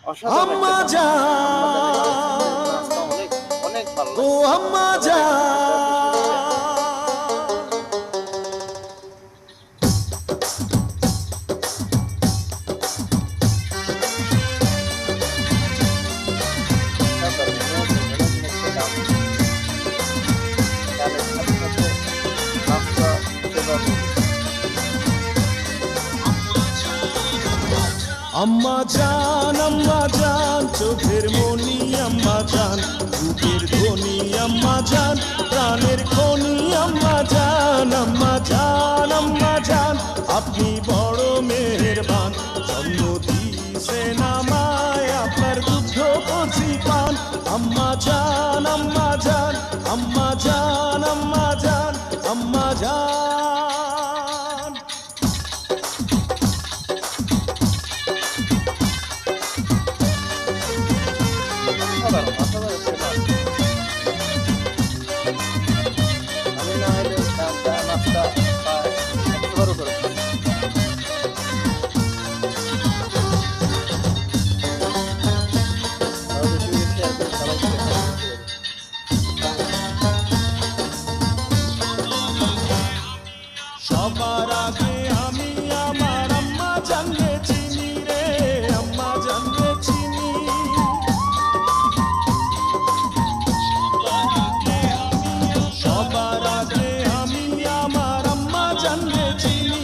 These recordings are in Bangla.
অসাধারণ একটা আম্মা গান। আম্মা জানের এই গানের জান, নাচটা অনেক, অনেক ভালো ও লাগে। আম্মা তবে দেখেন একটা বিষয় কি জানেন? জান। অসাধারণ, অ্যামেজিং একটা গান। গানের সাথে, সাথে নাচটা সেভাবে আম্মা জান, চোখের মনি আম্মা জান, বুকের ধ্বনি আম্মা জান, প্রাণের খনি আম্মা জান, আম্মা জান, আম্মা জান, আপনি বড় মেহেরবান, জন্ম দিয়েছেন আমায়, আপনার দুগ্ধ কচি পান, আম্মা জান, আম্মা জান, আম্মা জান, আম্মা জান, আম্মা জান। অসাধারণ, অসাধারণ একটা নাচ। আমি না হলে গানটা নাচটা প্রায় ১০০ বারও করেছি। আরো বেশি, বেশি শেয়ার করে সবাইকে দেখার চেষ্টা করি। সবার আগে আমি আমার আম্মা জানলে চিনি রে, আম্মা জানলে চিনি। সবার আগে আমি আমার আম্মা জানলে চিনি,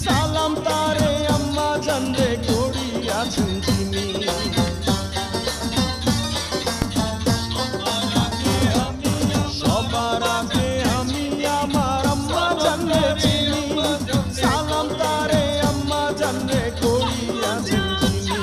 সালাম তারে আম্মা জানলে করিয়াছেন চিনি। সবার আগে আমি আমার আম্মা জানলে চিনি, সালাম তারে আম্মা জানলে করিয়াছেন চিনি।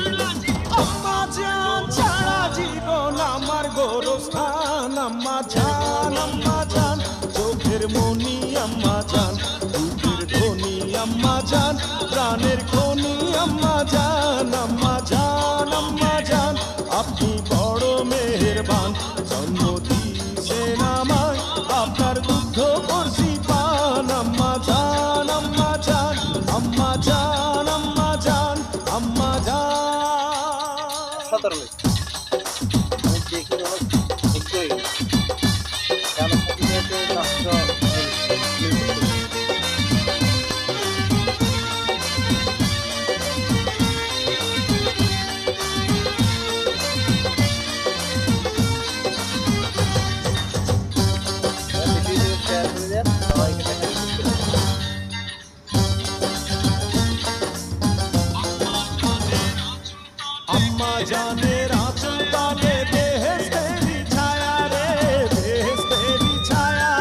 আম্মা জান ছাড়া জীবন আমার গোরস্থান, আম্মা জান, চোখের মনি আম্মা জান, বুকের ধ্বনি আম্মা জান, প্রাণের খনি আম্মা জান, আম্মা জান, আম্মা জান, আপনি বড় মেহেরবান, জন্ম দিয়েছেন আমায়, আপনার দুগ্ধ করছি পান, আম্মা জান, আম্মা জান, আম্মা জান, আম্মা জান, আম্মা জান। অসাধারণ হয়েছে। আমি দেখে অনেক মুগ্ধ হয়ে গেছি। গানের সাথে, সাথে নাচটা মিল করতে বেশি, বেশি শেয়ার করে দেন, সবাইকে দেখার চেষ্টা করি। আম্মা জানের আঁচল তলে বেহেশতেরি ছায়া রে, বেহেশতেরি ছায়া।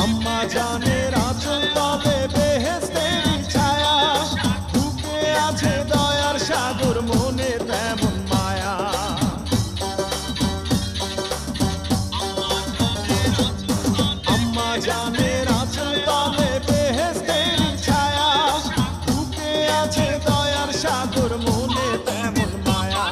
আম্মা জানের আঁচল তলে বেহেশতেরি ছায়া, বুকে আছে দয়ার সাগর, মনে তেমন মায়া। আম্মা জানের আঁচল তলে বেহেশতেরি ছায়া, বুকে আছে দয়ার সাগর, মনে তেমন মায়া।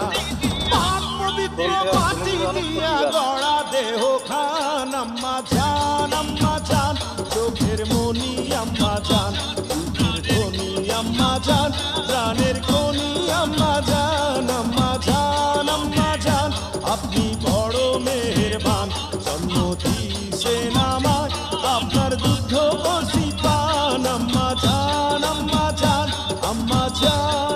পাক পবিত্র মাটি দিয়া গড়া দেহ খান, আম্মা জান, চোখের মনি আম্মা জান, বুকের ধ্বনি আম্মা জান, প্রাণের খনি আম্মা জান, আম্মা জান, আম্মা জান, আপনি বড় মেহেরবান, জন্ম দিয়েছেন আমায়, আপনার দুগ্ধ কচি পান, আম্মা জান, আম্মা জান, আম্মা জান।